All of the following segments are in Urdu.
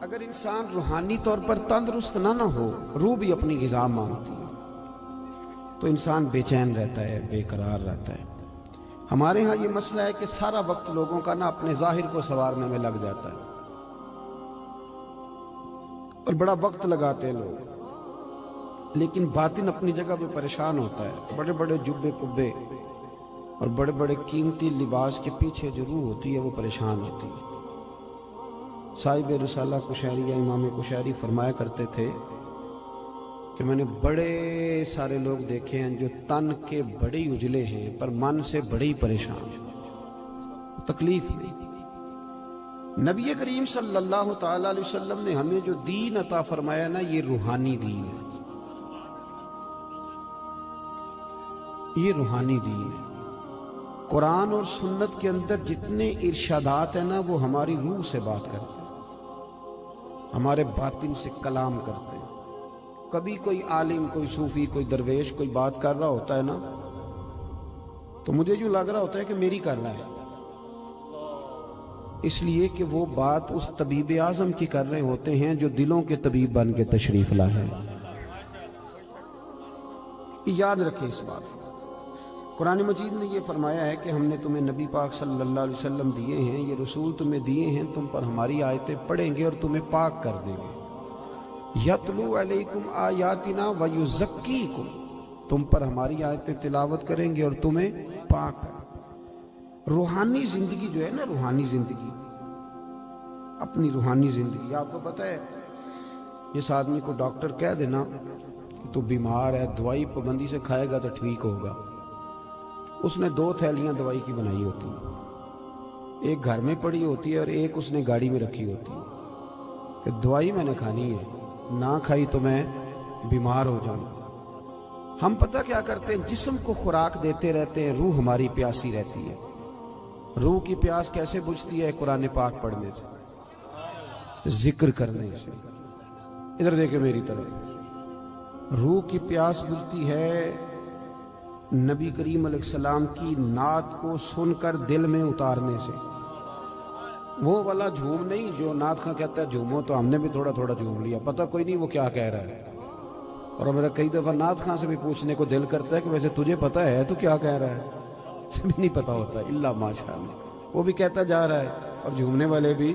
اگر انسان روحانی طور پر تندرست نہ ہو، روح بھی اپنی غذا مانگتی ہے، تو انسان بے چین رہتا ہے، بے قرار رہتا ہے۔ ہمارے ہاں یہ مسئلہ ہے کہ سارا وقت لوگوں کا اپنے ظاہر کو سنوارنے میں لگ جاتا ہے اور بڑا وقت لگاتے ہیں لوگ، لیکن باطن اپنی جگہ پہ پریشان ہوتا ہے۔ بڑے بڑے جبے کبے اور بڑے بڑے قیمتی لباس کے پیچھے جو روح ہوتی ہے وہ پریشان ہوتی ہے۔ صاحب رسالہ قشیریہ امام قشیری فرمایا کرتے تھے کہ میں نے بڑے سارے لوگ دیکھے ہیں جو تن کے بڑے ہی اجلے ہیں پر من سے بڑے ہی پریشان ہیں، تکلیف نہیں۔ نبی کریم صلی اللہ تعالی علیہ وسلم نے ہمیں جو دین عطا فرمایا نا، یہ روحانی دین ہے، یہ روحانی دین ہے۔ قرآن اور سنت کے اندر جتنے ارشادات ہیں نا، وہ ہماری روح سے بات کرتے ہیں، ہمارے باطن سے کلام کرتے ہیں۔ کبھی کوئی عالم، کوئی صوفی، کوئی درویش کوئی بات کر رہا ہوتا ہے نا، تو مجھے جو لگ رہا ہوتا ہے کہ میری کر رہا ہے، اس لیے کہ وہ بات اس طبیب اعظم کی کر رہے ہوتے ہیں جو دلوں کے طبیب بن کے تشریف لائے ہیں۔ یاد رکھیں اس بات کو۔ قرآن مجید نے یہ فرمایا ہے کہ ہم نے تمہیں نبی پاک صلی اللہ علیہ وسلم دیے ہیں، یہ رسول تمہیں دیے ہیں، تم پر ہماری آیتیں پڑھیں گے اور تمہیں پاک کر دیں گے۔ یتلو علیکم آیاتنا ویزکیکم، تم پر ہماری آیتیں تلاوت کریں گے اور تمہیں پاک کر۔ روحانی زندگی جو ہے نا، روحانی زندگی، اپنی روحانی زندگی، آپ کو پتہ ہے جس آدمی کو ڈاکٹر کہہ دینا کہ تو بیمار ہے، دوائی پابندی سے کھائے گا تو ٹھیک ہوگا، اس نے 2 تھیلیاں دوائی کی بنائی ہوتی ہیں، ایک گھر میں پڑی ہوتی ہے اور ایک اس نے گاڑی میں رکھی ہوتی ہے کہ دوائی میں نے کھانی ہے، نہ کھائی تو میں بیمار ہو جاؤں۔ ہم پتہ کیا کرتے ہیں، جسم کو خوراک دیتے رہتے ہیں، روح ہماری پیاسی رہتی ہے۔ روح کی پیاس کیسے بجھتی ہے؟ قرآن پاک پڑھنے سے، ذکر کرنے سے۔ ادھر دیکھیں میری طرف، روح کی پیاس بجھتی ہے نبی کریم علیہ السلام کی نعت کو سن کر دل میں اتارنے سے۔ وہ والا جھوم نہیں جو نعت خواں کہتا ہے جھومو، تو ہم نے بھی تھوڑا تھوڑا جھوم لیا، پتہ کوئی نہیں وہ کیا کہہ رہا ہے۔ اور میرا کئی دفعہ نعت خواں سے بھی پوچھنے کو دل کرتا ہے کہ ویسے تجھے پتہ ہے تو کیا کہہ رہا ہے؟ اسے بھی نہیں پتہ ہوتا، اللہ ماشاء اللہ، وہ بھی کہتا جا رہا ہے اور جھومنے والے بھی۔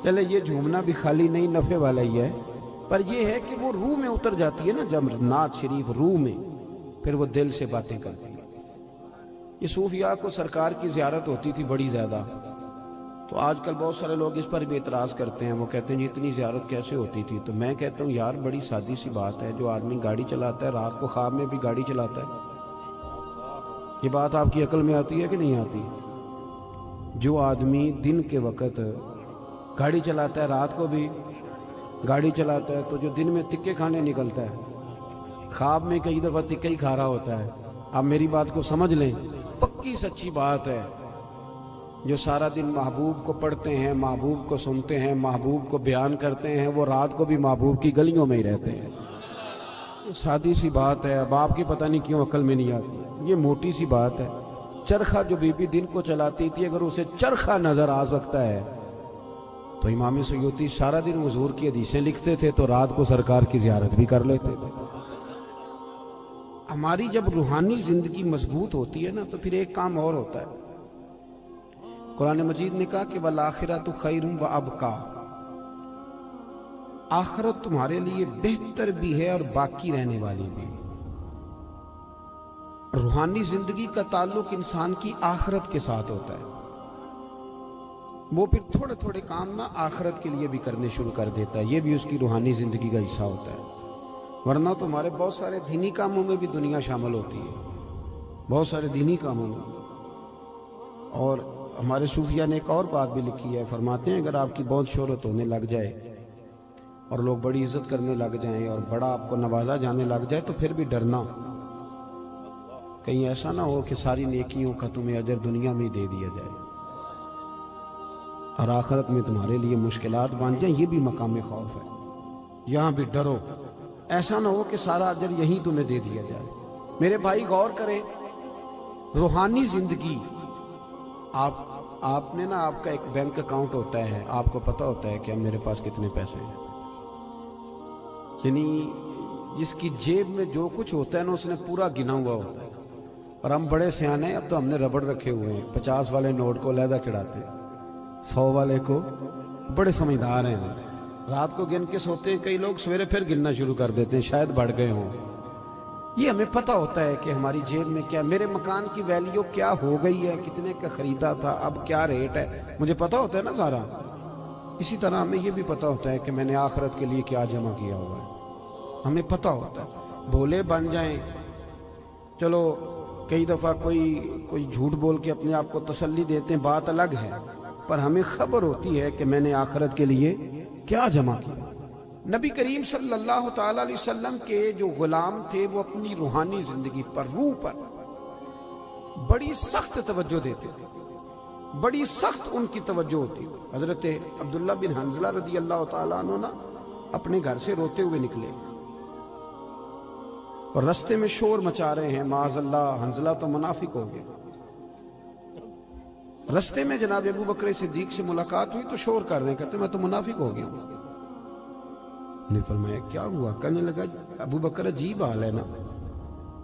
چلے یہ جھومنا بھی خالی نہیں، نفع والا ہی ہے، پر یہ ہے کہ وہ روح میں اتر جاتی ہے نا جب نعت شریف روح میں، پھر وہ دل سے باتیں کرتی ہے۔ یہ صوفیاء کو سرکار کی زیارت ہوتی تھی بڑی زیادہ، تو آج کل بہت سارے لوگ اس پر بھی اعتراض کرتے ہیں، وہ کہتے ہیں جی اتنی زیارت کیسے ہوتی تھی؟ تو میں کہتا ہوں یار بڑی سادی سی بات ہے، جو آدمی گاڑی چلاتا ہے رات کو خواب میں بھی گاڑی چلاتا ہے، یہ بات آپ کی عقل میں آتی ہے کہ نہیں آتی؟ جو آدمی دن کے وقت گاڑی چلاتا ہے رات کو بھی گاڑی چلاتا ہے، تو جو دن میں تکے کھانے نکلتا ہے خواب میں کئی دفعہ تکے ہی کھا رہا ہوتا ہے۔ آپ میری بات کو سمجھ لیں، پکی سچی بات ہے۔ جو سارا دن محبوب کو پڑھتے ہیں، محبوب کو سنتے ہیں، محبوب کو بیان کرتے ہیں، وہ رات کو بھی محبوب کی گلیوں میں ہی رہتے ہیں۔ سادی سی بات ہے، اب آپ کی پتہ نہیں کیوں عقل میں نہیں آتی، یہ موٹی سی بات ہے۔ چرخہ جو بی بی دن کو چلاتی تھی، اگر اسے چرخہ نظر آ سکتا ہے تو امام سیوطی سارا دن حضور کی حدیثیں لکھتے تھے تو رات کو سرکار کی زیارت بھی کر لیتے تھے۔ ہماری جب روحانی زندگی مضبوط ہوتی ہے نا، تو پھر ایک کام اور ہوتا ہے۔ قرآن مجید نے کہا کہ وَالْآخِرَةُ خَيْرٌ وَأَبْقَىٰ، آخرت تمہارے لیے بہتر بھی ہے اور باقی رہنے والی بھی۔ روحانی زندگی کا تعلق انسان کی آخرت کے ساتھ ہوتا ہے، وہ پھر تھوڑے تھوڑے کام نا آخرت کے لیے بھی کرنے شروع کر دیتا ہے، یہ بھی اس کی روحانی زندگی کا حصہ ہوتا ہے۔ ورنہ تو ہمارے بہت سارے دینی کاموں میں بھی دنیا شامل ہوتی ہے، بہت سارے دینی کاموں میں۔ اور ہمارے صوفیاء نے ایک اور بات بھی لکھی ہے، فرماتے ہیں اگر آپ کی بہت شہرت ہونے لگ جائے اور لوگ بڑی عزت کرنے لگ جائیں اور بڑا آپ کو نوازا جانے لگ جائے، تو پھر بھی ڈرنا، کہیں ایسا نہ ہو کہ ساری نیکیوں کا تمہیں اجر دنیا میں دے دیا جائے اور آخرت میں تمہارے لیے مشکلات بن جائیں، یہ بھی مقام خوف ہے۔ یہاں بھی ڈرو، ایسا نہ ہو کہ سارا اجر یہیں تمہیں دے دیا جائے۔ میرے بھائی غور کریں، روحانی زندگی آپ آپ نے نا آپ کا ایک بینک اکاؤنٹ ہوتا ہے، آپ کو پتہ ہوتا ہے کہ اب میرے پاس کتنے پیسے ہیں، یعنی جس کی جیب میں جو کچھ ہوتا ہے نا اس نے پورا گنا ہوا ہوتا ہے. اور ہم بڑے سیانے ہیں، اب تو ہم نے ربڑ رکھے ہوئے ہیں، 50 والے نوٹ کو علیحدہ چڑھاتے ہیں، 100 والے کو. بڑے سمجھدار ہیں، رات کو گن کے سوتے ہیں کئی لوگ، سویرے پھر گننا شروع کر دیتے ہیں، شاید بڑھ گئے ہوں. یہ ہمیں پتہ ہوتا ہے کہ ہماری جیب میں کیا، میرے مکان کی ویلیو کیا ہو گئی ہے، کتنے کا خریدا تھا، اب کیا ریٹ ہے، مجھے پتہ ہوتا ہے نا سارا. اسی طرح ہمیں یہ بھی پتہ ہوتا ہے کہ میں نے آخرت کے لیے کیا جمع کیا ہوا ہے، ہمیں پتہ ہوتا ہے. بھولے بن جائیں، چلو کئی دفعہ کوئی جھوٹ بول کے اپنے آپ کو تسلی دیتے ہیں، بات الگ ہے، پر ہمیں خبر ہوتی ہے کہ میں نے آخرت کے لیے کیا جمع کیا. نبی کریم صلی اللہ تعالی علیہ وسلم کے جو غلام تھے وہ اپنی روحانی زندگی پر، روح پر بڑی سخت توجہ دیتے تھے، بڑی سخت ان کی توجہ ہوتی. حضرت عبداللہ بن حنظلہ رضی اللہ تعالیٰ عنہ نا اپنے گھر سے روتے ہوئے نکلے اور رستے میں شور مچا رہے ہیں، معاذ اللہ حنظلہ تو منافق ہو گیا. رستے میں جناب ابو بکر صدیق سے ملاقات ہوئی تو شور کر رہے ہیں، کہتے میں تو منافق ہو گیا ہوں. نے فرمایا کیا ہوا؟ کہنے لگا ابو بکر عجیب حال ہے نا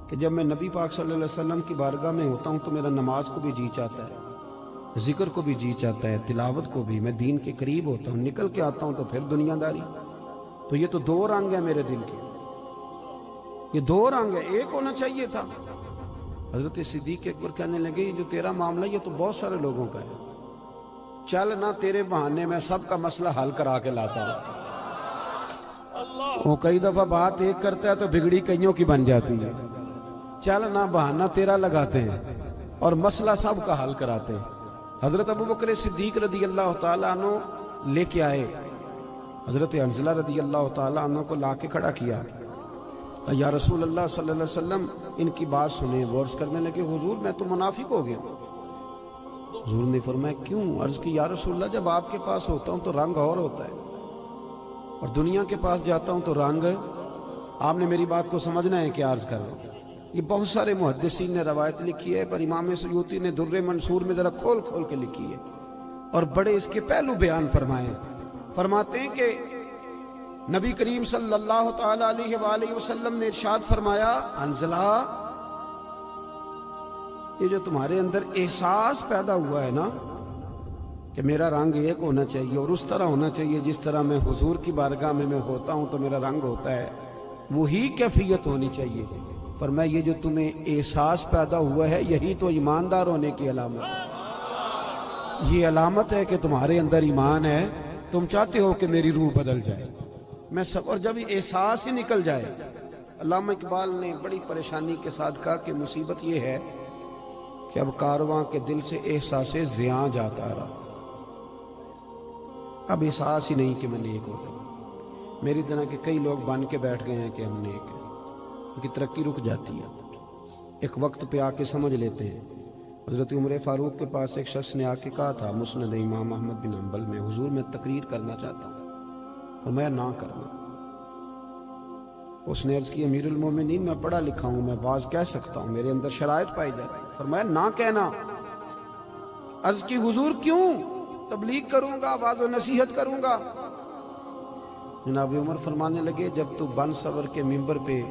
کہ جب میں نبی پاک صلی اللہ علیہ وسلم کی بارگاہ میں ہوتا ہوں تو میرا نماز کو بھی جی چاہتا ہے، ذکر کو بھی جی چاہتا ہے، تلاوت کو بھی، میں دین کے قریب ہوتا ہوں، نکل کے آتا ہوں تو پھر دنیا داری. تو یہ تو دو رنگ ہیں میرے دل کے، یہ دو رنگ ہے، ایک ہونا چاہیے تھا. حضرت صدیق اکبر کہنے لگے یہ جو تیرا معاملہ یہ تو بہت سارے لوگوں کا ہے، چل نہ تیرے بہانے میں سب کا مسئلہ حل کرا کے لاتا ہوں. وہ کئی دفعہ بات ایک کرتا ہے تو بگڑی کئیوں کی بن جاتی ہے، چل نہ بہانہ تیرا لگاتے ہیں اور مسئلہ سب کا حل کراتے ہیں. حضرت ابو بکر صدیق رضی اللہ تعالیٰ عنہ لے کے آئے، حضرت حنظلہ رضی اللہ تعالیٰ عنہ کو لا کے کھڑا کیا، یا رسول اللہ صلی اللہ علیہ وسلم ان کی بات سنیں. وہ عرض کرنے لگے حضور میں تو منافق ہو گیا ہوں. حضور نے فرمایا کیوں؟ عرض کی یا رسول اللہ جب آپ کے پاس ہوتا ہوں تو رنگ اور ہوتا ہے اور دنیا کے پاس جاتا ہوں تو رنگ. آپ نے میری بات کو سمجھنا ہے کہ عرض کر رہا ہوں. یہ بہت سارے محدثین نے روایت لکھی ہے، پر امام سیوطی نے در منصور میں ذرا کھول کھول کے لکھی ہے اور بڑے اس کے پہلو بیان فرمائے. فرماتے ہیں کہ نبی کریم صلی اللہ تعالی علیہ وآلہ وسلم نے ارشاد فرمایا حنظلہ یہ جو تمہارے اندر احساس پیدا ہوا ہے نا کہ میرا رنگ ایک ہونا چاہیے اور اس طرح ہونا چاہیے جس طرح میں حضور کی بارگاہ میں ہوتا ہوں تو میرا رنگ ہوتا ہے، وہی کیفیت ہونی چاہیے. فرمایا یہ جو تمہیں احساس پیدا ہوا ہے یہی تو ایماندار ہونے کی علامت ہے، یہ علامت ہے کہ تمہارے اندر ایمان ہے، تم چاہتے ہو کہ میری روح بدل جائے. میں سب اور جب احساس ہی نکل جائے. علامہ اقبال نے بڑی پریشانی کے ساتھ کہا کہ مصیبت یہ ہے کہ اب کارواں کے دل سے احساس زیاں جاتا رہا، اب احساس ہی نہیں کہ میں نیک ہو جاؤں. میری طرح کے کئی لوگ بن کے بیٹھ گئے ہیں کہ ہم نیک ہیں، ان کی ترقی رک جاتی ہے، ایک وقت پہ آ کے سمجھ لیتے ہیں. حضرت عمر فاروق کے پاس ایک شخص نے آ کے کہا تھا مسند امام احمد بن حنبل میں، حضور میں تقریر کرنا چاہتا ہوں. فرمایا نہ کرنا. اس نے عرض کی امیر المومنین میں پڑھا لکھا ہوں، میں واز کہہ سکتا ہوں، میرے اندر شرائط پائی جاتی. فرمایا نہ کہنا. عرض کی حضور کیوں؟ تبلیغ کروں گا، واز و نصیحت کروں گا. جناب عمر فرمانے لگے جب تو بن صبر کے ممبر پہ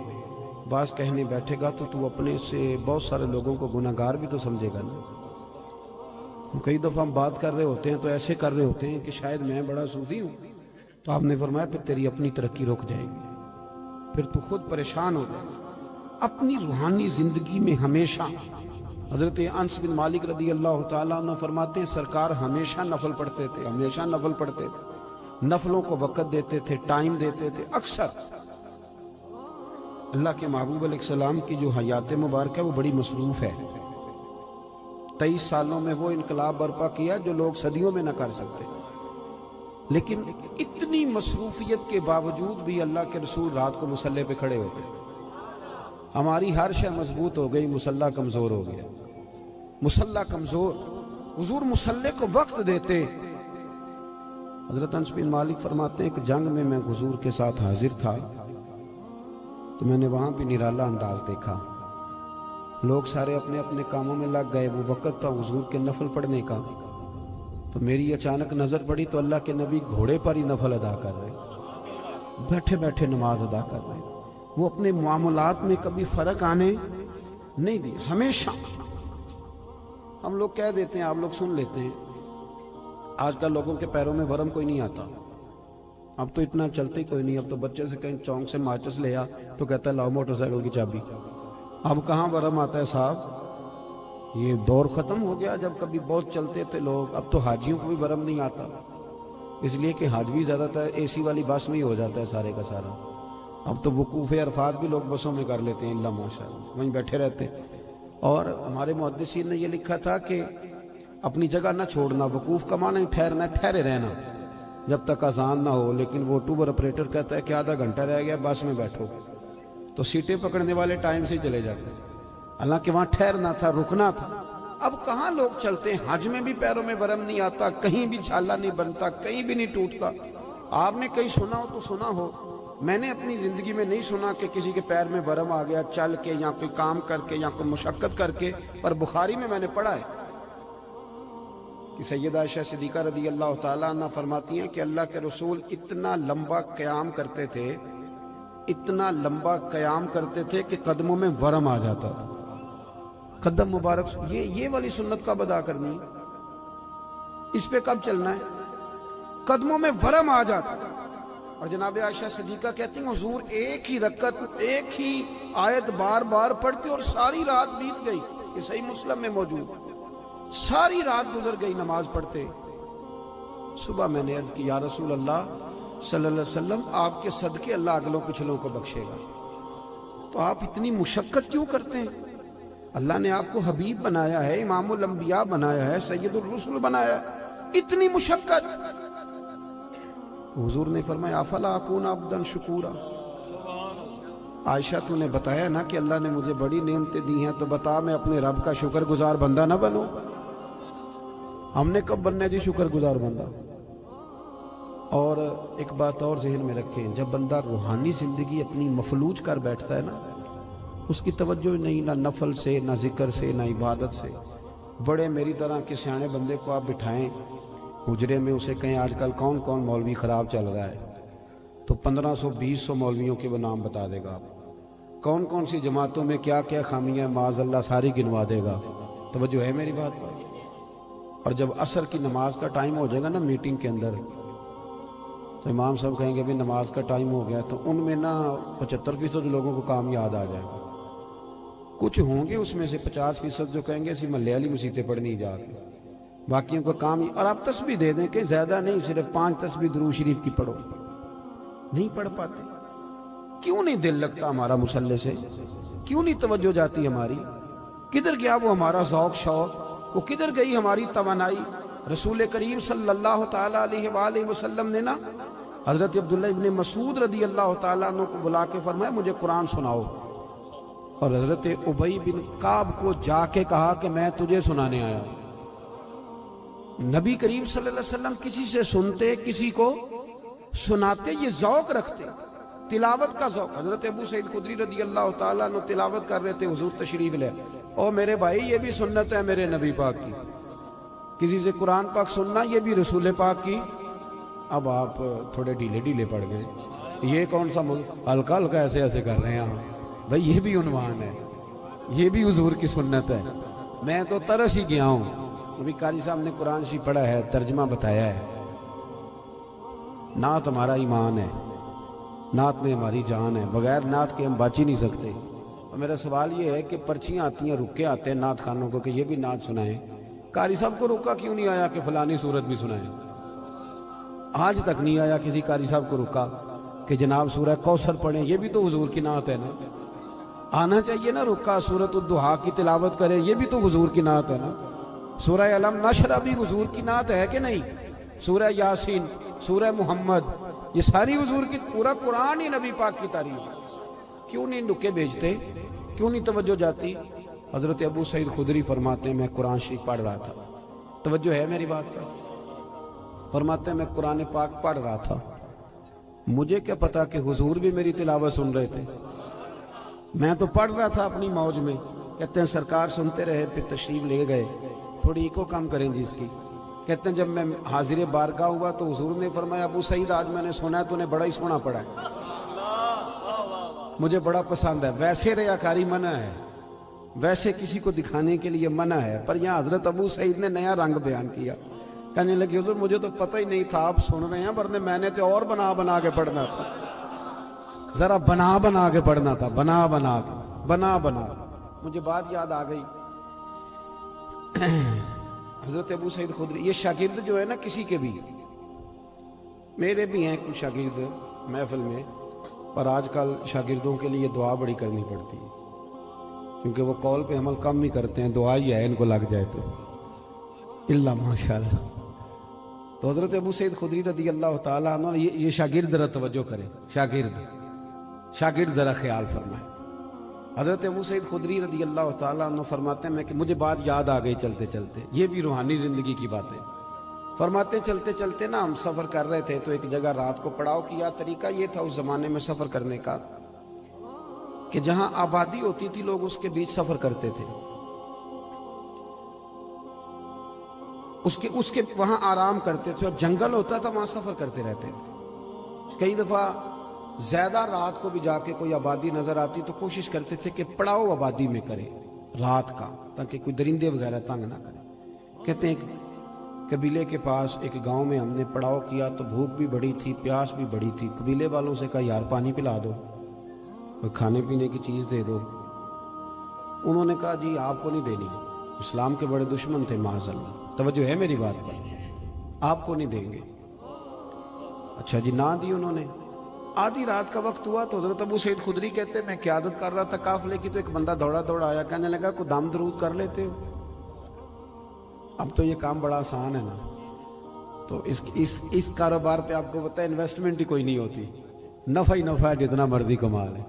واز کہنے بیٹھے گا تو اپنے سے بہت سارے لوگوں کو گناہگار بھی تو سمجھے گا نا. کئی دفعہ ہم بات کر رہے ہوتے ہیں تو ایسے کر رہے ہوتے ہیں کہ شاید میں بڑا صوفی ہوں. تو آپ نے فرمایا پھر تیری اپنی ترقی رک جائے گی، پھر تو خود پریشان ہو جائے گا. اپنی روحانی زندگی میں ہمیشہ حضرت انس بن مالک رضی اللہ تعالیٰ عنہ فرماتے ہیں سرکار ہمیشہ نفل پڑھتے تھے، ہمیشہ نفل پڑھتے تھے، نفلوں کو وقت دیتے تھے، ٹائم دیتے تھے. اکثر اللہ کے محبوب علیہ السلام کی جو حیات مبارکہ وہ بڑی مصروف ہے. 23 سالوں میں وہ انقلاب برپا کیا جو لوگ صدیوں میں نہ کر سکتے. لیکن اتنی مصروفیت کے باوجود بھی اللہ کے رسول رات کو مصلی پہ کھڑے ہوتے تھے. ہماری ہر شے مضبوط ہو گئی، مصلی کمزور ہو گیا. مصلی کمزور، حضور مصلی کو وقت دیتے. حضرت انس بن مالک فرماتے ہیں کہ جنگ میں میں حضور کے ساتھ حاضر تھا تو میں نے وہاں بھی نرالا انداز دیکھا. لوگ سارے اپنے اپنے کاموں میں لگ گئے. وہ وقت تھا حضور کے نفل پڑھنے کا. تو میری اچانک نظر پڑی تو اللہ کے نبی گھوڑے پر ہی نفل ادا کر رہے، بیٹھے بیٹھے نماز ادا کر رہے۔ وہ اپنے معاملات میں کبھی فرق آنے نہیں دی، ہمیشہ۔ ہم لوگ کہہ دیتے ہیں، آپ لوگ سن لیتے ہیں، آج کل لوگوں کے پیروں میں ورم کوئی نہیں آتا، اب تو اتنا چلتے کوئی نہیں۔ اب تو بچے سے کہیں چونک سے ماچس لے آ تو کہتا ہے لاؤ موٹر سائیکل کی چابی۔ اب کہاں ورم آتا ہے صاحب، یہ دور ختم ہو گیا جب کبھی بہت چلتے تھے لوگ۔ اب تو حاجیوں کو بھی ورم نہیں آتا، اس لیے کہ حاج بھی زیادہ تر اے سی والی بس میں ہی ہو جاتا ہے سارے کا سارا۔ اب تو وقوف عرفات بھی لوگ بسوں میں کر لیتے ہیں، اللہ ماشاءاللہ، وہیں بیٹھے رہتے۔ اور ہمارے محدثین نے یہ لکھا تھا کہ اپنی جگہ نہ چھوڑنا، وقوف کا معنی ٹھہرنا، ٹھہرے رہنا جب تک اذان نہ ہو۔ لیکن وہ ٹور آپریٹر کہتا ہے کہ آدھا گھنٹہ رہ گیا بس میں بیٹھو، تو سیٹیں پکڑنے والے ٹائم سے چلے جاتے ہیں، حالانکہ وہاں ٹھہرنا تھا، رکنا تھا۔ اب کہاں لوگ چلتے ہیں، حج میں بھی پیروں میں ورم نہیں آتا، کہیں بھی چھالا نہیں بنتا، کہیں بھی نہیں ٹوٹتا۔ آپ نے کہیں سنا ہو تو سنا ہو، میں نے اپنی زندگی میں نہیں سنا کہ کسی کے پیر میں ورم آ گیا چل کے یا کوئی کام کر کے یا کوئی مشقت کر کے۔ پر بخاری میں نے پڑھا ہے کہ سیدہ عائشہ صدیقہ رضی اللہ تعالیٰ عنہ فرماتی ہیں کہ اللہ کے رسول اتنا لمبا قیام کرتے تھے، اتنا لمبا قیام کرتے تھے کہ قدموں میں ورم آ جاتا تھا۔ قدم مبارک، یہ والی سنت کب ادا کرنی ہے، اس پہ کب چلنا ہے؟ قدموں میں ورم آ جاتا۔ اور جناب عائشہ صدیقہ کہتی ہیں حضور ایک ہی رکعت، ایک ہی آیت بار بار پڑھتے اور ساری رات بیت گئی، یہ صحیح مسلم میں موجود، ساری رات گزر گئی نماز پڑھتے۔ صبح میں نے عرض کی یا رسول اللہ صلی اللہ علیہ وسلم، آپ کے صدقے اللہ اگلوں پچھلوں کو بخشے گا، تو آپ اتنی مشقت کیوں کرتے ہیں؟ اللہ نے آپ کو حبیب بنایا ہے، امام الانبیاء بنایا ہے، سید الرسل بنایا ہے، اتنی مشقت؟ حضور نے فرمایا افلا اکون عبدا شکورا، عائشہ تو نے بتایا نا کہ اللہ نے مجھے بڑی نعمتیں دی ہیں، تو بتا میں اپنے رب کا شکر گزار بندہ نہ بنوں؟ ہم نے کب بننا ہے جی شکر گزار بندہ؟ اور ایک بات اور ذہن میں رکھیں، جب بندہ روحانی زندگی اپنی مفلوج کر بیٹھتا ہے نا، اس کی توجہ نہیں نہ نفل سے، نہ ذکر سے، نہ عبادت سے۔ بڑے میری طرح کے سیانے بندے کو آپ بٹھائیں حجرے میں، اسے کہیں آج کل کون کون مولوی خراب چل رہا ہے، تو 1500-2000 مولویوں کے وہ نام بتا دے گا، آپ کون کون سی جماعتوں میں کیا کیا خامیاں معاذ اللہ ساری گنوا دے گا۔ توجہ ہے میری بات پر؟ اور جب عصر کی نماز کا ٹائم ہو جائے گا نا میٹنگ کے اندر، تو امام صاحب کہیں گے بھی نماز کا ٹائم ہو گیا، تو ان میں نا 75% لوگوں کو کام یاد آ جائے گا، کچھ ہوں گے اس میں سے 50% جو کہیں گے اسی محلے والی مسیتیں پڑھنی جا کے، باقیوں کا کام ہی۔ اور آپ تسبیح دے دیں کہ زیادہ نہیں، صرف 5 تسبیح درود شریف کی پڑھو، نہیں پڑھ پاتے۔ کیوں نہیں دل لگتا ہمارا مصلی سے؟ کیوں نہیں توجہ جاتی ہماری؟ کدھر گیا وہ ہمارا ذوق شوق؟ وہ کدھر گئی ہماری توانائی؟ رسول کریم صلی اللہ تعالیٰ علیہ وآلہ وسلم نے نا حضرت عبداللہ ابن مسعود رضی اللہ تعالیٰ عنہ کو بلا کے فرمایا مجھے قرآن سناؤ، اور حضرت ابی بن کعب کو جا کے کہا کہ میں تجھے سنانے آیا۔ نبی کریم صلی اللہ علیہ وسلم کسی سے سنتے، کسی کو سناتے، یہ ذوق رکھتے، تلاوت کا ذوق۔ حضرت ابو سعید خدری رضی اللہ تعالیٰ عنہ تلاوت کر رہے تھے، حضور تشریف لے، اور میرے بھائی یہ بھی سنت ہے میرے نبی پاک کی، کسی سے قرآن پاک سننا یہ بھی رسول پاک کی۔ اب آپ تھوڑے ڈھیلے پڑ گئے، یہ کون سا ہلکا ہلکا ایسے ایسے کر رہے ہیں بھائی، یہ بھی عنوان ہے، یہ بھی حضور کی سنت ہے۔ میں تو ترس ہی گیا ہوں، ابھی قاری صاحب نے قرآن شریف پڑھا ہے، ترجمہ بتایا ہے۔ نعت ہمارا ایمان ہے، نعت میں ہماری جان ہے، بغیر نعت کے ہم بچ ہی نہیں سکتے۔ اور میرا سوال یہ ہے کہ پرچیاں آتی ہیں، رکے آتے ہیں نعت خانوں کو کہ یہ بھی نعت سنائیں، قاری صاحب کو رکا کیوں نہیں آیا کہ فلانی صورت بھی سنائیں؟ آج تک نہیں آیا کسی قاری صاحب کو رکا کہ جناب سورہ کوثر پڑھیں، یہ بھی تو حضور کی نعت ہے نا۔ آنا چاہیے نا رکا، سورۃ الضحیٰ کی تلاوت کریں، یہ بھی تو حضور کی نعت ہے نا۔ سورہ علم نشرح بھی حضور کی نعت ہے کہ نہیں؟ سورہ یاسین، سورہ محمد، یہ ساری حضور کی، پورا قرآن ہی نبی پاک کی تعریف۔ کیوں نہیں نکے بھیجتے؟ کیوں نہیں توجہ جاتی؟ حضرت ابو سعید خدری فرماتے ہیں میں قرآن شریف پڑھ رہا تھا، توجہ ہے میری بات پر؟ فرماتے ہیں میں قرآن پاک پڑھ رہا تھا، مجھے کیا پتا کہ حضور بھی میری تلاوت سن رہے تھے، میں تو پڑھ رہا تھا اپنی موج میں۔ کہتے ہیں سرکار سنتے رہے، پھر تشریف لے گئے، تھوڑی ایکو کم کریں جی اس کی، کہتے ہیں جب میں حاضر بارگاہ ہوا تو حضور نے فرمایا ابو سعید آج میں نے سنا ہے تو نے بڑا ہی سونا پڑا ہے، مجھے بڑا پسند ہے۔ ویسے ریاکاری منع ہے، ویسے کسی کو دکھانے کے لیے منع ہے، پر یہاں حضرت ابو سعید نے نیا رنگ بیان کیا، کہنے لگے حضور مجھے تو پتہ ہی نہیں تھا آپ سن رہے ہیں، ورنہ میں نے تو اور بنا بنا کے پڑھنا تھا، ذرا بنا بنا کے پڑھنا تھا، بنا بنا کے، بنا بنا۔ مجھے بات یاد آ گئی، حضرت ابو سعید خدری، یہ شاگرد جو ہے نا کسی کے بھی، میرے بھی ہیں کچھ شاگرد محفل میں، پر آج کل شاگردوں کے لیے دعا بڑی کرنی پڑتی ہے، کیونکہ وہ قول پہ عمل کم ہی کرتے ہیں، دعا ہی ہے ان کو لگ جائے تو اللہ ماشاءاللہ۔ تو حضرت ابو سعید خدری رضی اللہ تعالیٰ عنہ، یہ شاگرد ذرا توجہ کریں، شاگرد ذرا خیال فرمائیں۔ حضرت ابو سعید خدری رضی اللہ تعالیٰ عنہ فرماتے ہیں کہ مجھے بات یاد آ گئی چلتے چلتے، یہ بھی روحانی زندگی کی باتیں، فرماتے ہیں چلتے چلتے نا ہم سفر کر رہے تھے تو ایک جگہ رات کو پڑاؤ کیا۔ طریقہ یہ تھا اس زمانے میں سفر کرنے کا کہ جہاں آبادی ہوتی تھی لوگ اس کے بیچ سفر کرتے تھے، اس کے وہاں آرام کرتے تھے، اور جنگل ہوتا تھا وہاں سفر کرتے رہتے تھے۔ کئی دفعہ زیادہ رات کو بھی جا کے کوئی آبادی نظر آتی تو کوشش کرتے تھے کہ پڑاؤ آبادی میں کریں رات کا، تاکہ کوئی درندے وغیرہ تنگ نہ کریں۔ کہتے ہیں قبیلے کے پاس ایک گاؤں میں ہم نے پڑاؤ کیا تو بھوک بھی بڑی تھی، پیاس بھی بڑی تھی۔ قبیلے والوں سے کہا یار پانی پلا دو، کوئی کھانے پینے کی چیز دے دو۔ انہوں نے کہا جی آپ کو نہیں دینی، اسلام کے بڑے دشمن تھے معاذ اللہ، توجہ ہے میری بات پر، آپ کو نہیں دیں گے۔ اچھا جی، نہ دی انہوں نے۔ آدھی رات کا وقت ہوا تو حضرت ابو سعید خدری کہتے ہیں میں قیادت کر رہا تھا قافلے کی، تو ایک بندہ دوڑا دوڑا آیا، کہنے لگا کوئی دم درود کر لیتے ہو؟ اب تو یہ کام بڑا آسان ہے نا، تو اس کاروبار پہ آپ کو پتہ ہے انویسٹمنٹ ہی کوئی نہیں ہوتی، نفع ہی نفع ہے، جتنا مرضی کما لے۔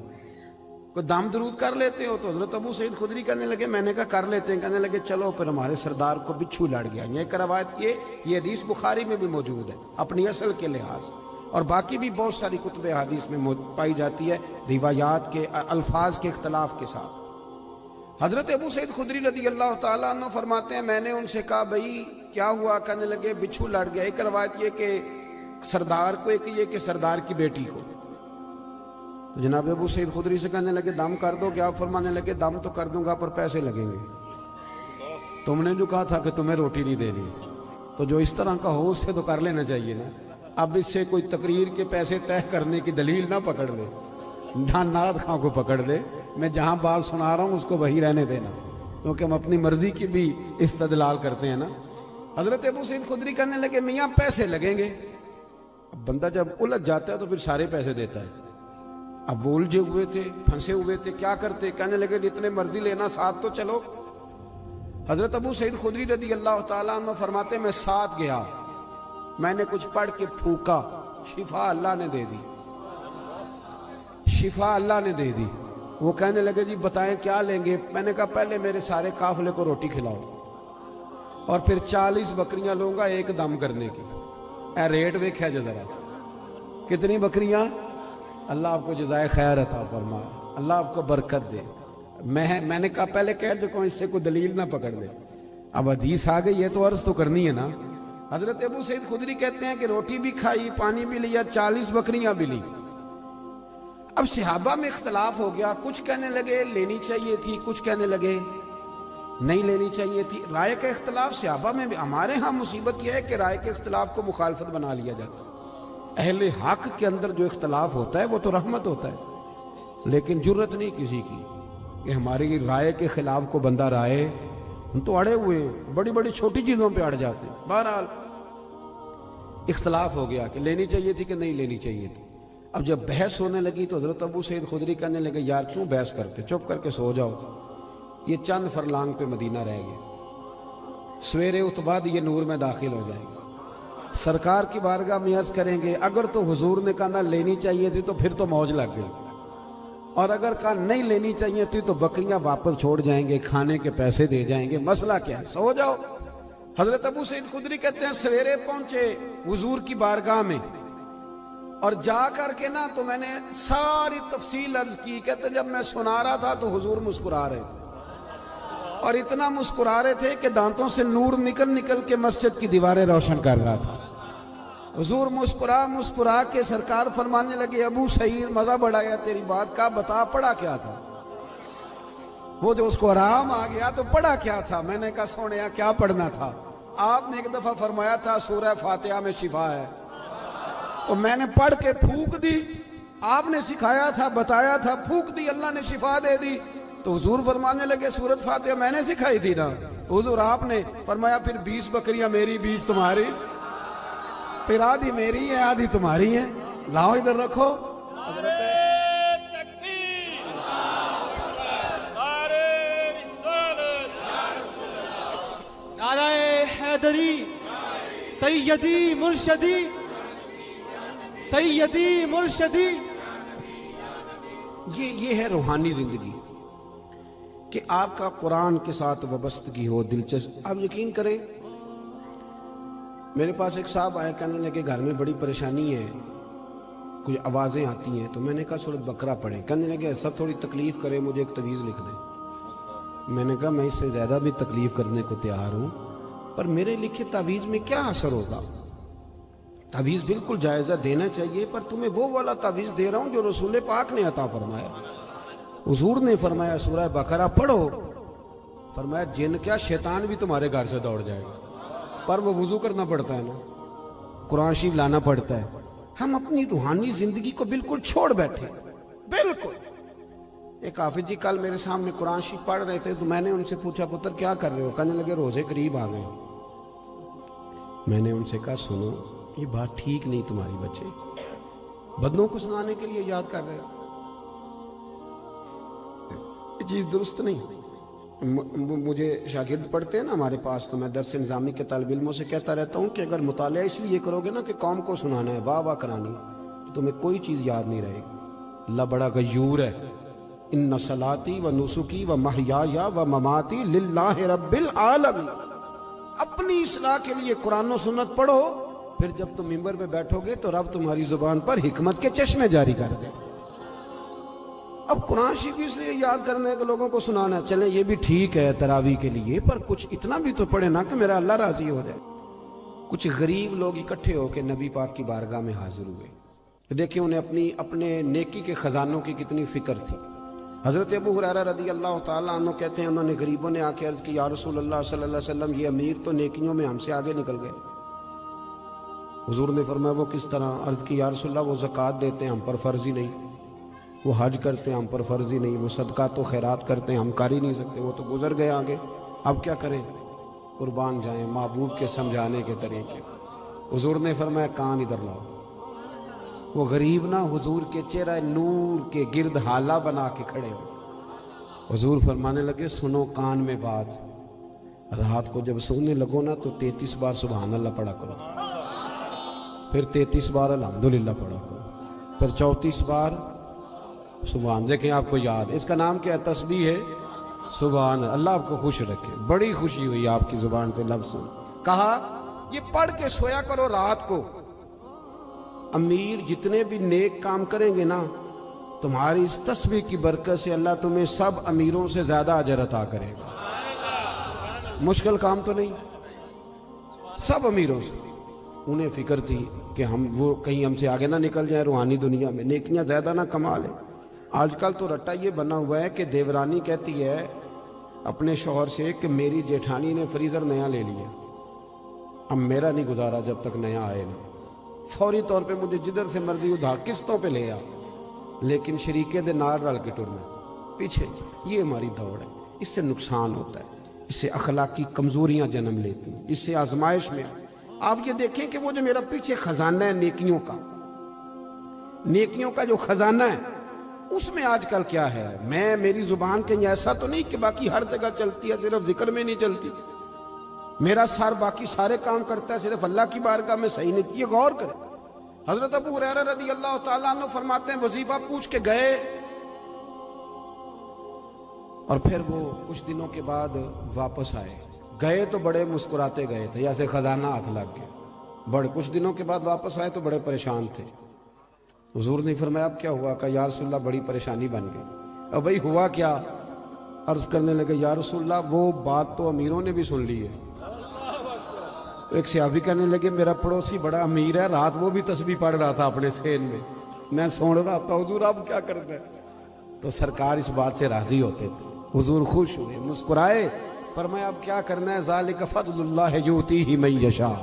کوئی دم درود کر لیتے ہو؟ تو حضرت ابو سعید خدری کہنے لگے میں نے کہا کر لیتے ہیں۔ کہنے لگے چلو، پھر ہمارے سردار کو بچھو لڑ گیا۔ یہ روایت یہ حدیث بخاری میں بھی موجود ہے اپنی اصل کے لحاظ، اور باقی بھی بہت ساری کتب حدیث میں پائی جاتی ہے، روایات کے الفاظ کے اختلاف کے ساتھ۔ حضرت ابو سعید خدری رضی اللہ تعالیٰ عنہ فرماتے ہیں میں نے ان سے کہا بھائی کیا ہوا؟ کہنے لگے بچھو لڑ گیا۔ ایک روایت یہ کہ سردار کو، ایک یہ کہ سردار کی بیٹی کو۔ تو جناب ابو سعید خدری سے کہنے لگے دم کر دو کیا؟ فرمانے لگے دم تو کر دوں گا پر پیسے لگیں گے، تم نے جو کہا تھا کہ تمہیں روٹی نہیں دینی، تو جو اس طرح کا ہو اس سے تو کر لینا چاہیے نا۔ اب اس سے کوئی تقریر کے پیسے طے کرنے کی دلیل نہ پکڑ لے، نہ ناد خاں کو پکڑ دے، میں جہاں بات سنا رہا ہوں اس کو وہی رہنے دینا، کیونکہ ہم اپنی مرضی کی بھی استدلال کرتے ہیں نا۔ حضرت ابو سعید خدری کہنے لگے میاں پیسے لگیں گے۔ اب بندہ جب الجھ جاتا ہے تو پھر سارے پیسے دیتا ہے۔ اب وہ الجھے ہوئے تھے، پھنسے ہوئے تھے، کیا کرتے؟ کہنے لگے جتنے مرضی لینا، ساتھ تو چلو۔ حضرت ابو سعید خدری رضی اللہ تعالیٰ عنہ فرماتے میں ساتھ گیا، میں نے کچھ پڑھ کے پھونکا، شفا اللہ نے دے دی، شفا اللہ نے دے دی۔ وہ کہنے لگے جی بتائیں کیا لیں گے؟ میں نے کہا پہلے میرے سارے قافلے کو روٹی کھلاؤ، اور پھر 40 بکریاں لوں گا ایک دم کرنے کی۔ اے ریٹ ویکھیا جا ذرا، کتنی بکریاں؟ اللہ آپ کو جزائے خیر عطا فرمائے، اللہ آپ کو برکت دے۔ میں نے کہا پہلے کہہ دو اس سے کوئی دلیل نہ پکڑ دے، اب حدیث آ گئی ہے تو عرض تو کرنی ہے نا۔ حضرت ابو سعید خدری کہتے ہیں کہ روٹی بھی کھائی، پانی بھی لیا، 40 بکریاں بھی لی۔ اب صحابہ میں اختلاف ہو گیا، کچھ کہنے لگے لینی چاہیے تھی، کچھ کہنے لگے نہیں لینی چاہیے تھی۔ رائے کا اختلاف صحابہ میں بھی۔ ہمارے ہاں مصیبت یہ ہے کہ رائے کے اختلاف کو مخالفت بنا لیا جاتا ہے۔ اہل حق کے اندر جو اختلاف ہوتا ہے وہ تو رحمت ہوتا ہے، لیکن جرت نہیں کسی کی کہ ہماری رائے کے خلاف کو بندہ رائے، ہم تو اڑے ہوئے بڑی بڑی چھوٹی چیزوں پہ اڑ جاتے ہیں۔ بہرحال اختلاف ہو گیا کہ لینی چاہیے تھی کہ نہیں لینی چاہیے تھی۔ اب جب بحث ہونے لگی تو حضرت ابو سعید خدری کہنے لگے یار کیوں بحث کرتے، چپ کر کے سو جاؤ، یہ چند فرلانگ پہ مدینہ رہ گئے، سویرے اس بعد یہ نور میں داخل ہو جائیں گے، سرکار کی بارگاہ میں عرض کریں گے اگر تو حضور نے کہا نہ لینی چاہیے تھی تو پھر تو موج لگ گئی، اور اگر کہا نہیں لینی چاہیے تھی تو بکریاں واپس چھوڑ جائیں گے، کھانے کے پیسے دے جائیں گے، مسئلہ کیا ہے، سو جاؤ۔ حضرت ابو سعید خدری کہتے ہیں سویرے پہنچے حضور کی بارگاہ میں، اور جا کر کے نا تو میں نے ساری تفصیل عرض کی۔ کہتے ہیں جب میں سنا رہا تھا تو حضور مسکرا رہے تھے، اور اتنا مسکرا رہے تھے کہ دانتوں سے نور نکل نکل کے مسجد کی دیواریں روشن کر رہا تھا۔ حضور مسکرا کے سرکار فرمانے لگے ابو سعید مزہ بڑھایا تیری بات کا، بتا پڑھا کیا تھا؟ وہ جو اس کو آرام آ گیا تو پڑھا کیا تھا؟ میں نے کہا سونیا کیا پڑھنا تھا؟ آپ نے ایک دفعہ فرمایا تھا سورہ فاتحہ میں شفا ہے، تو میں نے پڑھ کے پھونک دی۔ آپ نے سکھایا تھا، بتایا تھا، پھونک دی، اللہ نے شفا دے دی۔ تو حضور فرمانے لگے سورۃ فاتحہ میں نے سکھائی تھی نا۔ حضور آپ نے فرمایا پھر 20 بکریاں میری 20 تمہاری، پھر آدھی میری ہے آدھی تمہاری ہے، لاؤ ادھر رکھو۔ نعرہ حیدری، سیدی مرشدی، سیدی مرشدی۔ یہ ہے روحانی زندگی کہ آپ کا قرآن کے ساتھ وابستگی ہو، دلچسپ۔ آپ یقین کریں میرے پاس ایک صاحب آئے، کہنے لگے گھر میں بڑی پریشانی ہے، کچھ آوازیں آتی ہیں، تو میں نے کہا سورۃ بقرہ پڑھیں۔ کہنے لگے ایسا تھوڑی تکلیف کرے، مجھے ایک تعویذ لکھ دیں۔ میں نے کہا میں اس سے زیادہ بھی تکلیف کرنے کو تیار ہوں، پر میرے لکھے تعویذ میں کیا اثر ہوگا؟ تعویذ بالکل جائزہ دینا چاہیے، پر تمہیں وہ والا تعویذ دے رہا ہوں جو رسول پاک نے عطا فرمایا۔ حضور نے فرمایا سورہ بقرہ پڑھو، فرمایا جن کیا شیطان بھی تمہارے گھر سے دوڑ جائے گا، پر وہ وضو کرنا پڑتا ہے نا، قرآن شریف لانا پڑتا ہے۔ ہم اپنی روحانی زندگی کو بالکل چھوڑ بیٹھے، بالکل۔ ایک حافظ جی کل میرے سامنے قرآن شریف پڑھ رہے تھے، تو میں نے ان سے پوچھا پتر کیا کر رہے ہو؟ کہنے لگے روزے قریب آ گئے۔ میں نے ان سے کہا سنو یہ بات ٹھیک نہیں تمہاری، بچے بدنوں کو سنانے کے لیے یاد کر رہے ہو، یہ چیز درست نہیں۔ مجھے شاگرد پڑھتے ہیں نا ہمارے پاس، تو میں درس نظامی کے طالب علموں سے کہتا رہتا ہوں کہ اگر مطالعہ اس لیے کرو گے نا کہ قوم کو سنانا ہے، واہ واہ کرانی ہے، تو تمہیں کوئی چیز یاد نہیں رہے گی۔ اللہ بڑا غیور ہے۔ ان صلاتی و نسکی و محیای و مماتی للہ رب العالمین۔ اپنی اصلاح کے لیے قرآن و سنت پڑھو، پھر جب تم منبر پہ بیٹھو گے تو رب تمہاری زبان پر حکمت کے چشمے جاری کر دے۔ اب قرآن شریف اس لیے یاد کرنے کے لوگوں کو سنانا، چلیں یہ بھی ٹھیک ہے تراویح کے لیے، پر کچھ اتنا بھی تو پڑھے نا کہ میرا اللہ راضی ہو جائے۔ کچھ غریب لوگ اکٹھے ہو کے نبی پاک کی بارگاہ میں حاضر ہوئے، دیکھیں انہیں اپنے نیکی کے خزانوں کی کتنی فکر تھی۔ حضرت ابو ہریرہ رضی اللہ تعالیٰ عنہ کہتے ہیں انہوں نے غریبوں نے آ کے عرض کی یا رسول اللہ صلی اللہ علیہ وسلم یہ امیر تو نیکیوں میں ہم سے آگے نکل گئے۔ حضور نے فرمایا وہ کس طرح؟ عرض کی یا رسول اللہ وہ زکوٰۃ دیتے ہیں ہم پر فرض ہی نہیں، وہ حج کرتے ہیں ہم پر فرض ہی نہیں، وہ صدقات و خیرات کرتے ہیں ہم کر ہی نہیں سکتے، وہ تو گزر گئے آگے، اب کیا کریں؟ قربان جائیں محبوب کے سمجھانے کے طریقے۔ حضور نے فرمایا کان ادھر لاؤ۔ وہ غریب نا حضور کے چہرہ نور کے گرد حالہ بنا کے کھڑے ہو۔ حضور فرمانے لگے سنو کان میں بات، رات کو جب سونے لگو نا تو 33 بار سبحان اللہ پڑھا کرو، پھر 33 بار الحمدللہ پڑھا کرو، پھر 34 بار سبحان۔ دیکھیں آپ کو یاد، اس کا نام کیا ہے؟ تسبیح ہے سبحان۔ اللہ آپ کو خوش رکھے، بڑی خوشی ہوئی آپ کی زبان سے لفظ سن۔ کہا یہ پڑھ کے سویا کرو رات کو۔ امیر جتنے بھی نیک کام کریں گے نا، تمہاری اس تسبیح کی برکت سے اللہ تمہیں سب امیروں سے زیادہ اجر عطا کرے گا۔ مشکل کام تو نہیں، سب امیروں سے۔ انہیں فکر تھی کہ وہ کہیں ہم سے آگے نہ نکل جائیں روحانی دنیا میں، نیکیاں زیادہ نہ کما لیں۔ آج کل تو رٹا یہ بنا ہوا ہے کہ دیورانی کہتی ہے اپنے شوہر سے کہ میری جیٹھانی نے فریزر نیا لے لیا، اب میرا نہیں گزارا جب تک نیا آئے نا، فوری طور پہ مجھے جدھر سے مرضی ادھار قسطوں پہ لے آ، لیکن شریکے دے نار رل کے ٹرنا پیچھے۔ یہ ہماری دوڑ ہے، اس سے نقصان ہوتا ہے، اس سے اخلاقی کمزوریاں جنم لیتی ہیں، اس سے آزمائش میں۔ آپ یہ دیکھیں کہ وہ جو میرا پیچھے خزانہ ہے نیکیوں کا جو خزانہ ہے، اس میں آج کل کیا ہے؟ میری زبان کہیں ایسا تو نہیں کہ باقی ہر جگہ چلتی ہے، صرف ذکر میں نہیں چلتی، میرا سر باقی سارے کام کرتا ہے، صرف اللہ کی بارگاہ میں صحیح نہیں۔ یہ غور کریں۔ حضرت ابو ہریرہ رضی اللہ تعالیٰ عنہ فرماتے ہیں وظیفہ پوچھ کے گئے، اور پھر وہ کچھ دنوں کے بعد واپس آئے۔ گئے تو بڑے مسکراتے گئے تھے، جیسے خزانہ ہاتھ لگ گیا۔ بڑے کچھ دنوں کے بعد واپس آئے تو بڑے پریشان تھے۔ حضور نے فرمایا اب کیا ہوا؟ کہ یا رسول اللہ بڑی پریشانی بن گئی۔ اب بھائی ہوا کیا؟ عرض کرنے لگے یا رسول اللہ وہ بات تو امیروں نے بھی سن لی ہے. ایک صحابی کہنے لگے میرا پڑوسی بڑا امیر ہے, رات وہ بھی تسبیح پڑھ رہا تھا اپنے سین میں سن رہا تھا, حضور اب کیا کرنا ہے؟ تو سرکار اس بات سے راضی ہوتے تھے, حضور خوش ہوئے, مسکرائے, فرمایا اب کیا کرنا ہے, ذالک فضل اللہ یؤتیہ من یشاء,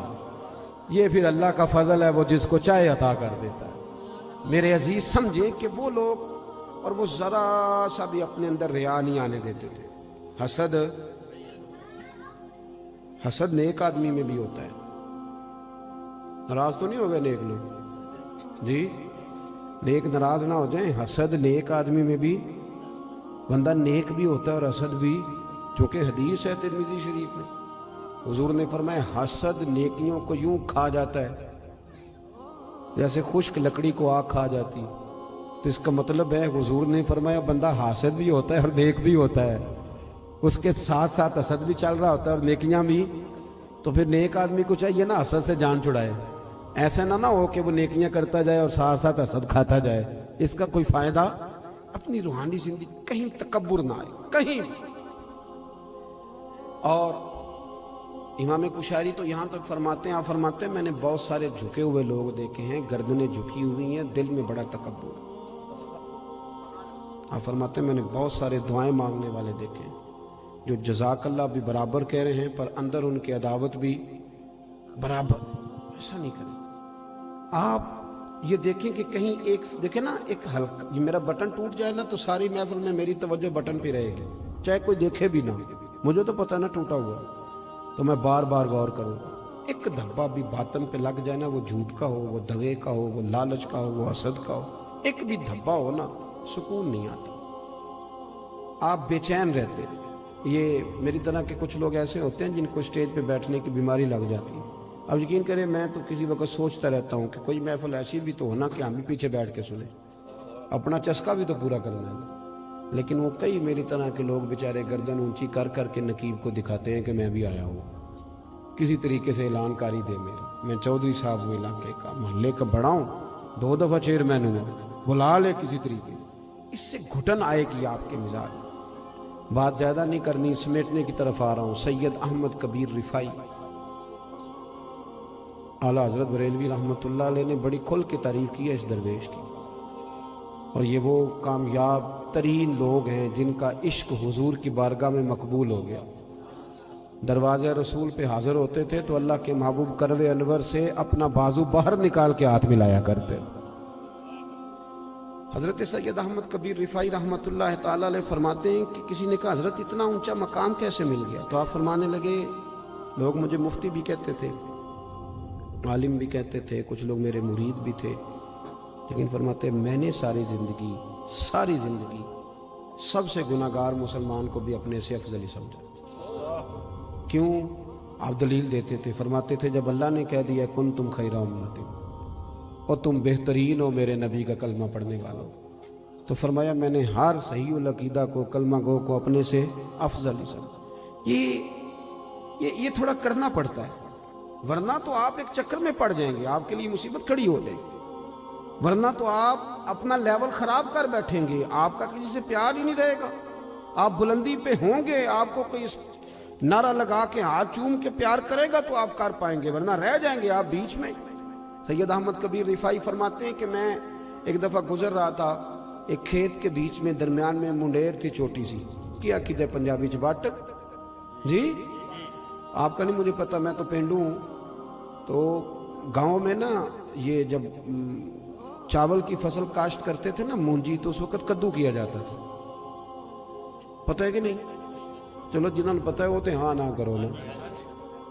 یہ پھر اللہ کا فضل ہے, وہ جس کو چاہے عطا کر دیتا ہے. میرے عزیز سمجھیں کہ وہ لوگ, اور وہ ذرا سا بھی اپنے اندر ریا نہیں آنے دیتے تھے. حسد نیک آدمی میں بھی ہوتا ہے. ناراض تو نہیں ہو گئے نیک لوگ جی, نیک ناراض نہ ہو جائیں. حسد نیک آدمی میں بھی, بندہ نیک بھی ہوتا ہے اور حسد بھی, چونکہ حدیث ہے ترمذی شریف میں, حضور نے فرمایا حسد نیکیوں کو یوں کھا جاتا ہے جیسے خشک لکڑی کو آگ کھا جاتی. تو اس کا مطلب ہے, حضور نے فرمایا بندہ حاسد بھی ہوتا ہے اور نیک بھی ہوتا ہے, اس کے ساتھ ساتھ حسد بھی چل رہا ہوتا ہے اور نیکیاں بھی. تو پھر نیک آدمی کو چاہیے نا حسد سے جان چھڑائے, ایسا نہ ہو کہ وہ نیکیاں کرتا جائے اور ساتھ ساتھ حسد کھاتا جائے. اس کا کوئی فائدہ, اپنی روحانی زندگی کہیں تکبر نہ آئے کہیں بھی. اور امام کشاری تو یہاں تک فرماتے ہیں, آپ فرماتے ہیں میں نے بہت سارے جھکے ہوئے لوگ دیکھے ہیں, گردنیں جھکی ہوئی ہیں, دل میں بڑا تکبر. آپ فرماتے ہیں میں نے بہت سارے دعائیں مانگنے والے دیکھے ہیں جو جزاک اللہ بھی برابر کہہ رہے ہیں پر اندر ان کی عداوت بھی برابر. ایسا نہیں کریں. آپ یہ دیکھیں کہ کہیں ایک دیکھیں نا, ایک ہلکا, یہ میرا بٹن ٹوٹ جائے نا تو ساری محفل میں میری توجہ بٹن پہ رہے گی, چاہے کوئی دیکھے بھی نہ, مجھے تو پتہ نہ ٹوٹا ہوا, تو میں بار بار غور کروں. ایک دھبا بھی باطن پہ لگ جائے نا, وہ جھوٹ کا ہو, وہ دغے کا ہو, وہ لالچ کا ہو, وہ حسد کا ہو, ایک بھی دھبا ہو نا, سکون نہیں آتا, آپ بے چین رہتے. یہ میری طرح کے کچھ لوگ ایسے ہوتے ہیں جن کو اسٹیج پہ بیٹھنے کی بیماری لگ جاتی ہے. اب یقین کریں میں تو کسی وقت سوچتا رہتا ہوں کہ کوئی محفل ایسی بھی تو ہونا کہ ہم بھی پیچھے بیٹھ کے سنیں, اپنا چسکا بھی تو پورا کرنا ہے. لیکن وہ کئی میری طرح کے لوگ بیچارے گردن اونچی کر کر کے نقیب کو دکھاتے ہیں کہ میں بھی آیا ہوں, کسی طریقے سے اعلان کاری دے میری, میں چودھری صاحب ہوں, علاقے کا, محلے کا بڑا ہوں, 2 دفعہ چیئرمین ہوں, بلا لے کسی طریقے. اس سے گھٹن آئے گی آپ کے مزاج. بات زیادہ نہیں کرنی, سمیٹنے کی طرف آ رہا ہوں. سید احمد کبیر رفائی اعلیٰ حضرت بریلوی رحمۃ اللہ علیہ نے بڑی کھل کے تعریف کی ہے اس درویش کی, اور یہ وہ کامیاب ترین لوگ ہیں جن کا عشق حضور کی بارگاہ میں مقبول ہو گیا. دروازے رسول پہ حاضر ہوتے تھے تو اللہ کے محبوب کروے انور سے اپنا بازو باہر نکال کے ہاتھ ملایا کرتے. حضرت سید احمد کبیر رفائی رحمۃ اللہ تعالی علیہ فرماتے ہیں کہ کسی نے کہا حضرت اتنا اونچا مقام کیسے مل گیا؟ تو آپ فرمانے لگے لوگ مجھے مفتی بھی کہتے تھے, عالم بھی کہتے تھے, کچھ لوگ میرے مرید بھی تھے, لیکن فرماتے میں نے ساری زندگی سب سے گناہگار مسلمان کو بھی اپنے سے افضل ہی سمجھا. کیوں؟ آپ دلیل دیتے تھے, فرماتے تھے جب اللہ نے کہہ دیا کن تم خیر امت, اور تم بہترین ہو میرے نبی کا کلمہ پڑھنے والوں, تو فرمایا میں نے ہر صحیح العقیدہ کو, کلمہ گو کو اپنے سے افضل ہی سمجھا. یہ تھوڑا کرنا پڑتا ہے, ورنہ تو آپ ایک چکر میں پڑ جائیں گے, آپ کے لیے مصیبت کھڑی ہو جائے گی, ورنہ تو آپ اپنا لیول خراب کر بیٹھیں گے, آپ کا کسی سے پیار ہی نہیں رہے گا. آپ بلندی پہ ہوں گے, آپ کو کوئی نعرہ لگا کے ہاتھ چوم کے پیار کرے گا تو آپ کر پائیں گے, ورنہ رہ جائیں گے آپ بیچ میں. سید احمد کبیر رفائی فرماتے ہیں کہ میں ایک دفعہ گزر رہا تھا, ایک کھیت کے بیچ میں درمیان میں منڈیر تھی چھوٹی سی, کیا کہتے پنجابی چ وٹ جی, آپ کا نہیں مجھے پتا, میں تو پینڈو ہوں. تو گاؤں میں نا یہ جب چاول کی فصل کاشت کرتے تھے نا مونجی, تو اس وقت کدو کیا جاتا تھا, پتہ ہے کہ نہیں؟ چلو جنہوں نے پتہ ہے وہ تو ہاں نہ کرو نا.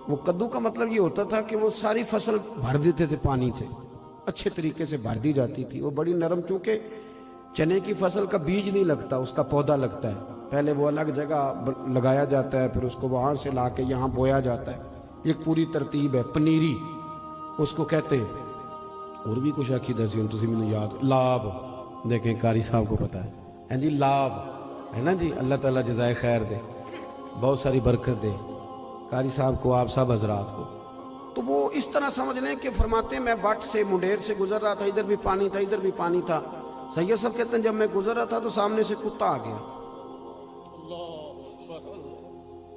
وہ کدو کا مطلب یہ ہوتا تھا کہ وہ ساری فصل بھر دیتے تھے پانی سے, اچھے طریقے سے بھر دی جاتی تھی. وہ بڑی نرم, چونکہ چنے کی فصل کا بیج نہیں لگتا, اس کا پودا لگتا ہے, پہلے وہ الگ جگہ لگایا جاتا ہے, پھر اس کو وہاں سے لا کے یہاں بویا جاتا ہے. ایک پوری ترتیب ہے, پنیری اس کو کہتے ہیں. اور بھی کچھ عقیدہ سی تسی مجھے یاد, لاب, دیکھیں قاری صاحب کو پتہ ہے جی, لاب ہے نا جی, اللہ تعالیٰ جزائے خیر دے, بہت ساری برکت دے قاری صاحب کو, آپ سب حضرات کو. تو وہ اس طرح سمجھ لیں کہ فرماتے ہیں میں وٹ سے منڈیر سے گزر رہا تھا, ادھر بھی پانی تھا ادھر بھی پانی تھا. سید صاحب کہتے ہیں جب میں گزر رہا تھا تو سامنے سے کتا آ گیا,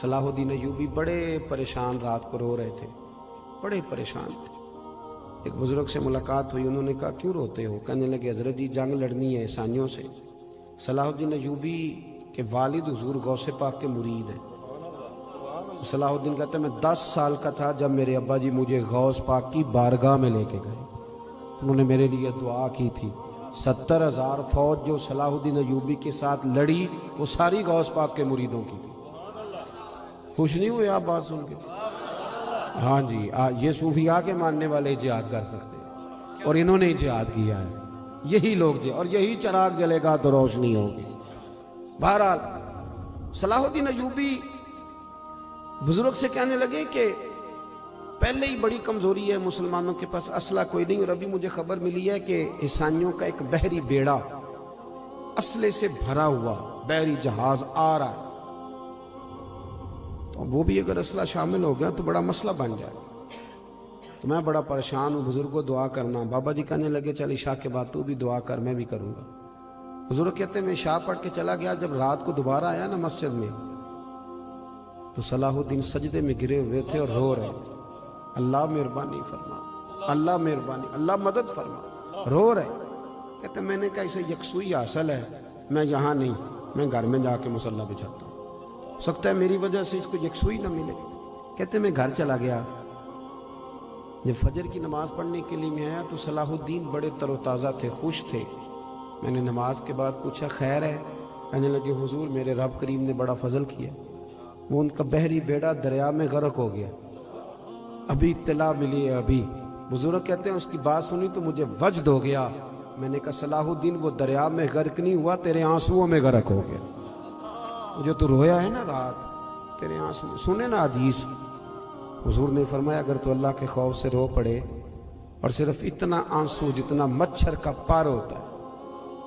صلاح الدین ایوبی بڑے پریشان رات کو رو رہے تھے، بڑے پریشان تھے۔ ایک بزرگ سے ملاقات ہوئی، انہوں نے کہا کیوں روتے ہو؟ کہنے لگے حضرت جی جنگ لڑنی ہے عیسائیوں سے۔ صلاح الدین ایوبی کے والد حضور غوث پاک کے مرید ہیں۔ صلاح الدین کہتے ہیں میں 10 سال کا تھا جب میرے ابا جی مجھے غوث پاک کی بارگاہ میں لے کے گئے، انہوں نے میرے لیے دعا کی تھی۔ 70,000 فوج جو صلاح الدین ایوبی کے ساتھ لڑی وہ ساری غوث پاک کے مریدوں کی تھی۔ خوش نہیں ہوئے آپ بات سن کے؟ ہاں جی، یہ صوفیاء کے ماننے والے جہاد کر سکتے ہیں، اور انہوں نے جہاد کیا ہے، یہی لوگ اور یہی چراغ جلے گا تو روشنی ہوگی۔ بہرحال صلاح الدین ایوبی بزرگ سے کہنے لگے کہ پہلے ہی بڑی کمزوری ہے مسلمانوں کے پاس، اسلحہ کوئی نہیں، اور ابھی مجھے خبر ملی ہے کہ عیسائیوں کا ایک بحری بیڑا اسلحے سے بھرا ہوا بحری جہاز آ رہا ہے، تو وہ بھی اگر اسلحہ شامل ہو گیا تو بڑا مسئلہ بن جائے، تو میں بڑا پریشان ہوں، بزرگوں دعا کرنا۔ بابا جی کہنے لگے چل عشاء کے بعد تو بھی دعا کر، میں بھی کروں گا۔ بزرگ کہتے ہیں میں عشاء پڑھ کے چلا گیا، جب رات کو دوبارہ آیا نا مسجد میں تو صلاح الدین سجدے میں گرے ہوئے تھے اور رو رہے تھے، اللہ مہربانی فرما، اللہ مہربانی، اللہ مدد فرما، رو رہے۔ کہتے ہیں میں نے کہا اسے یکسوئی حاصل ہے، میں یہاں نہیں، میں گھر میں جا کے مصلی بچھاتا ہوں، ہو سکتا ہے میری وجہ سے اس کو یکسوئی نہ ملے۔ کہتے ہیں میں گھر چلا گیا، جب فجر کی نماز پڑھنے کے لیے میں آیا تو صلاح الدین بڑے تر و تازہ تھے، خوش تھے۔ میں نے نماز کے بعد پوچھا خیر ہے؟ کہنے لگے حضور میرے رب کریم نے بڑا فضل کیا، وہ ان کا بحری بیڑا دریا میں غرق ہو گیا، ابھی اطلاع ملی ہے ابھی۔ بزرگ کہتے ہیں اس کی بات سنی تو مجھے وجد ہو گیا، میں نے کہا صلاح الدین وہ دریا میں غرق نہیں ہوا، تیرے آنسوؤں میں غرق ہو گیا، جو تو رویا ہے نا رات، تیرے آنسو سنے نا حدیث۔ حضور نے فرمایا اگر تو اللہ کے خوف سے رو پڑے اور صرف اتنا آنسو جتنا مچھر کا پار ہوتا ہے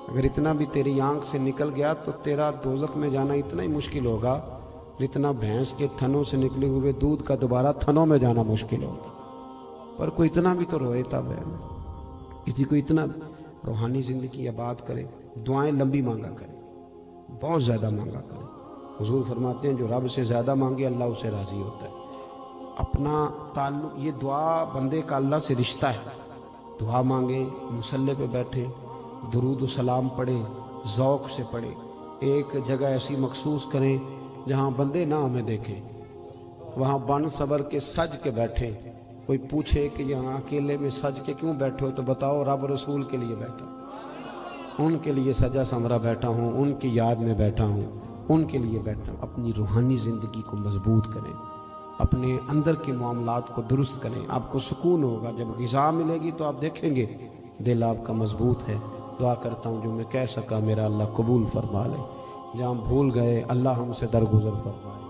اگر اتنا بھی تیری آنکھ سے نکل گیا تو تیرا دوزخ میں جانا اتنا ہی مشکل ہوگا جتنا بھینس کے تھنوں سے نکلے ہوئے دودھ کا دوبارہ تھنوں میں جانا مشکل ہوگا۔ پر کوئی اتنا بھی تو روئے تب ہے، کسی کو اتنا روحانی زندگی آباد کرے، دعائیں لمبی مانگا کرے، بہت زیادہ مانگا کرے۔ حضور فرماتے ہیں جو رب سے زیادہ مانگے اللہ اسے راضی ہوتا ہے۔ اپنا تعلق، یہ دعا بندے کا اللہ سے رشتہ ہے، دعا مانگیں، مصلی پہ بیٹھیں، درود و سلام پڑھیں، ذوق سے پڑھیں، ایک جگہ ایسی مخصوص کریں جہاں بندے نہ ہمیں دیکھیں، وہاں بن صبر کے سج کے بیٹھیں۔ کوئی پوچھے کہ یہاں اکیلے میں سج کے کیوں بیٹھے ہو تو بتاؤ رب رسول کے لیے بیٹھا، ان کے لیے سجا سمرا بیٹھا ہوں، ان کی یاد میں بیٹھا ہوں، ان کے لیے بیٹھا ہوں۔ اپنی روحانی زندگی کو مضبوط کریں، اپنے اندر کے معاملات کو درست کریں، آپ کو سکون ہوگا۔ جب غذا ملے گی تو آپ دیکھیں گے دل آپ کا مضبوط ہے۔ دعا کرتا ہوں جو میں کہہ سکا میرا اللہ قبول فرما لے، جہاں بھول گئے اللہ ہم سے درگزر فرمائے۔